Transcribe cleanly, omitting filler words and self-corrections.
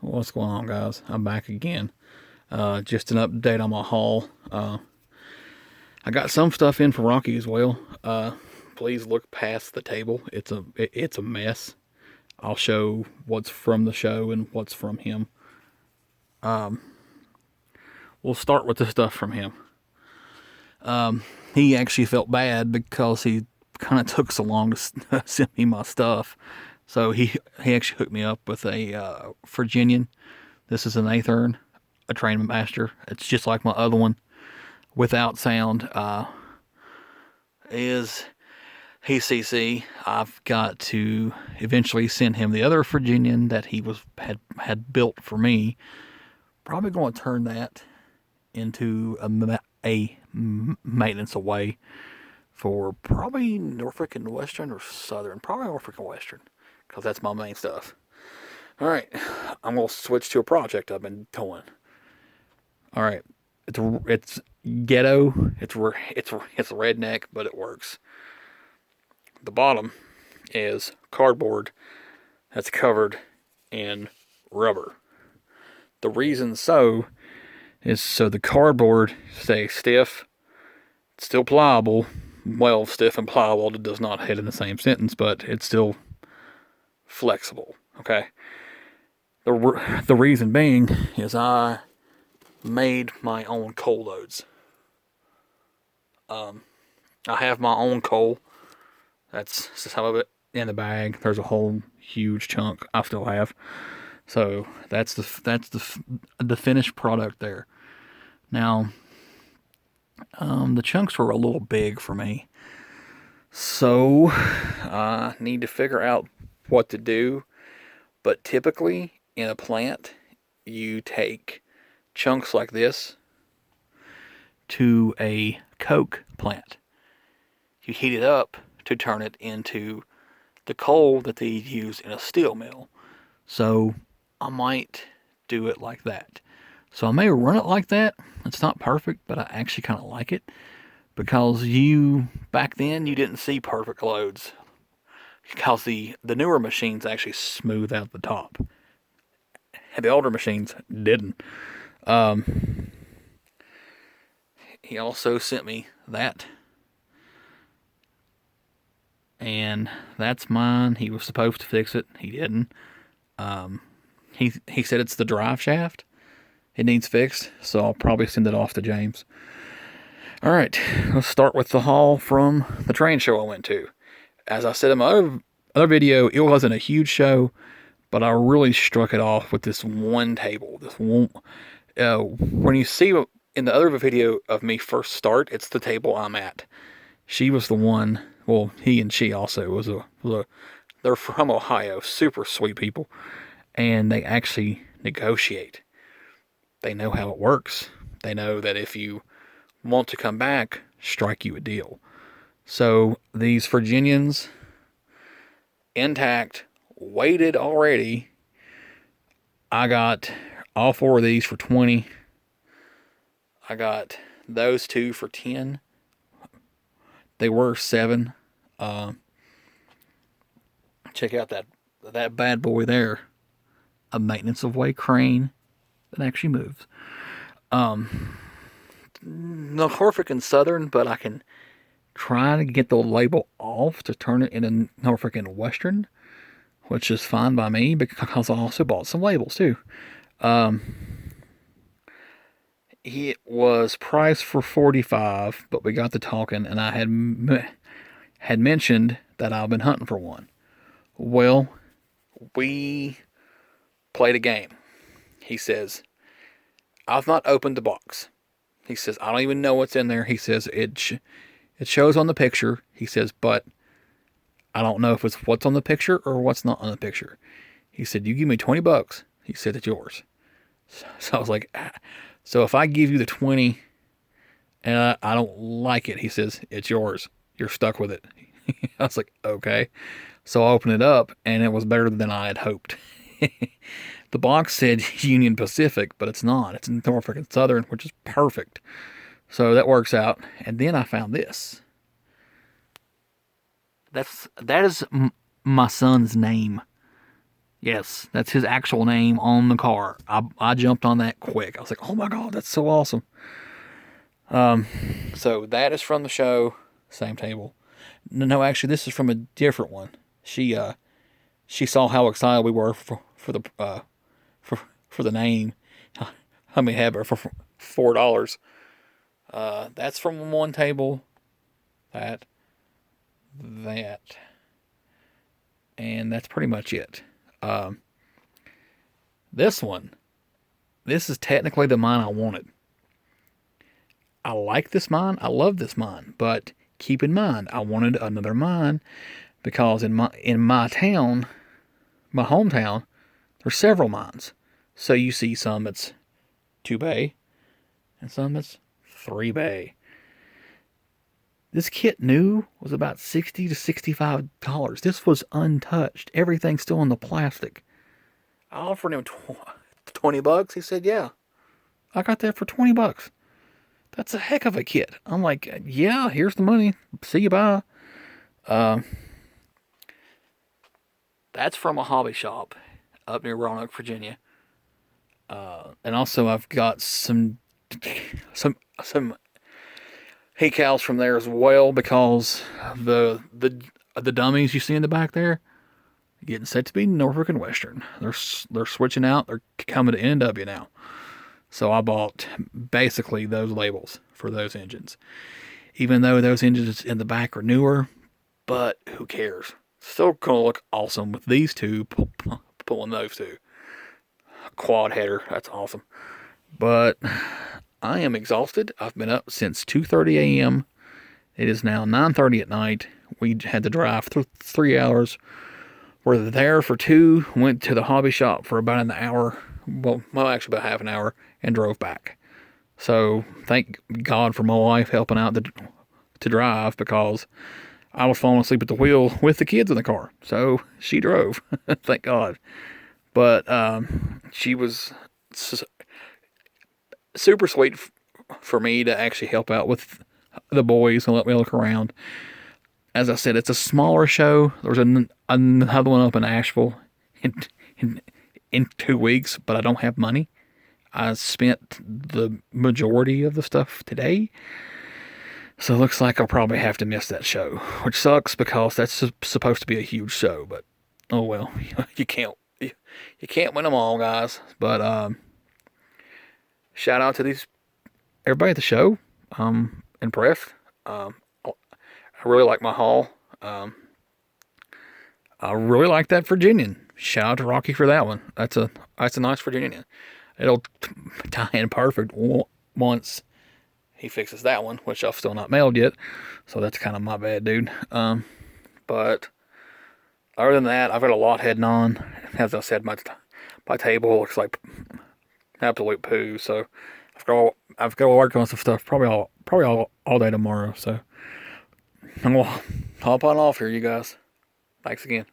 What's going on, guys? I'm back again. Just an update on my haul. I got some stuff in for Rocky as well. Please look past the table. It's a mess. I'll show what's from the show and what's from him. We'll start with the stuff from him. He actually felt bad because he kind of took so long to send me my stuff. So he actually hooked me up with a Virginian. This is an Aethern, a Trainman Master. It's just like my other one, without sound. Is HCC. I've got to eventually send him the other Virginian that he had built for me. Probably going to turn that into a maintenance away for probably Norfolk and Western or Southern. Probably Norfolk and Western, because that's my main stuff. All right, I'm gonna switch to a project I've been doing. All right, it's ghetto. It's redneck, but it works. The bottom is cardboard that's covered in rubber. The reason so is so the cardboard stays stiff, still pliable. Well, stiff and pliable does not hit in the same sentence, but it's still flexible. Okay. The reason being is I made my own coal loads. I have my own coal. That's some of it in the bag. There's a whole huge chunk I still have. So that's the finished product there. Now, the chunks were a little big for me, so I need to figure out what to do. But typically, in a plant, you take chunks like this to a coke plant. You heat it up to turn it into the coal that they use in a steel mill. So I might do it like that. So I may run it like that. It's not perfect, but I actually kind of like it, because back then you didn't see perfect loads, because the newer machines actually smooth out the top, and the older machines didn't. He also sent me that, and that's mine. He was supposed to fix it. He didn't. He said it's the drive shaft. It needs fixed, so I'll probably send it off to James. All right, let's start with the haul from the train show I went to. As I said in my other video, it wasn't a huge show, but I really struck it off with this one table. This one, when you see in the other video of me first start, it's the table I'm at. She was the one. Well, he and she also was they're from Ohio, super sweet people, and they actually negotiate. They know how it works. They know that if you want to come back, strike you a deal. So these Virginians, intact, weighted already. I got all four of these for 20. I got those two for 10. They were 7. Check out that bad boy there. A maintenance of way crane that actually moves. Norfolk and Southern, but I can try to get the label off to turn it into Norfolk and Western, which is fine by me, because I also bought some labels too. It was priced for $45, but we got to talking, and I had mentioned that I've been hunting for one. Well, we played a game. He says, I've not opened the box. He says, I don't even know what's in there. He says, it shows on the picture. He says, but I don't know if it's what's on the picture or what's not on the picture. He said, you give me $20. He said, it's yours. So I was like, ah. So if I give you the 20 and I don't like it, he says, it's yours. You're stuck with it. I was like, okay. So I opened it up, and it was better than I had hoped. The box said Union Pacific, but it's not. It's in Norfolk and Southern, which is perfect. So that works out. And then I found this. That is my son's name. Yes, that's his actual name on the car. I jumped on that quick. I was like, oh my God, that's so awesome. So that is from the show. Same table. No, actually, this is from a different one. She saw how excited we were for for the name. Let me have her for $4. That's from one table. That that, and that's pretty much it. Um, this one, this is technically the mine I wanted. I like this mine. I love this mine, but keep in mind, I wanted another mine because in my town, my hometown, there's several mines. So you see some that's 2 bay and some that's 3 bay. This kit new was about $60 to $65. This was untouched. Everything's still in the plastic. I offered him $20. He said, "Yeah, I got that for $20. That's a heck of a kit." I'm like, "Yeah, here's the money. See you, bye." Uh, that's from a hobby shop up near Roanoke, Virginia. And also, I've got some decals from there as well because the dummies you see in the back there getting set to be Norfolk and Western. They're switching out. They're coming to NW now. So I bought basically those labels for those engines. Even though those engines in the back are newer, but who cares? Still gonna look awesome with these two pulling those two. Quad header, that's awesome. But I am exhausted. I've been up since 2:30 a.m. It is now 9:30 at night. We had to drive 3 hours. We're there for 2. Went to the hobby shop for about an hour. Well, actually about half an hour, and drove back. So thank God for my wife helping out to drive because I was falling asleep at the wheel with the kids in the car. So she drove. Thank God. But she was super sweet for me to actually help out with the boys and let me look around. As I said, it's a smaller show. There's another one up in Asheville in, in 2 weeks, but I don't have money. I spent the majority of the stuff today. So it looks like I'll probably have to miss that show, which sucks because that's supposed to be a huge show. But oh well, you can't win them all, guys. But shout out to everybody at the show. Impressed. I really like my haul. I really like that Virginian. Shout out to Rocky for that one. That's a nice Virginian. It'll tie in perfect once he fixes that one, which I've still not mailed yet. So that's kind of my bad, dude. But other than that, I've got a lot heading on. As I said, my table looks like absolute poo. So I've got to work on some stuff probably all day tomorrow. So I'm gonna hop on off here, you guys. Thanks again.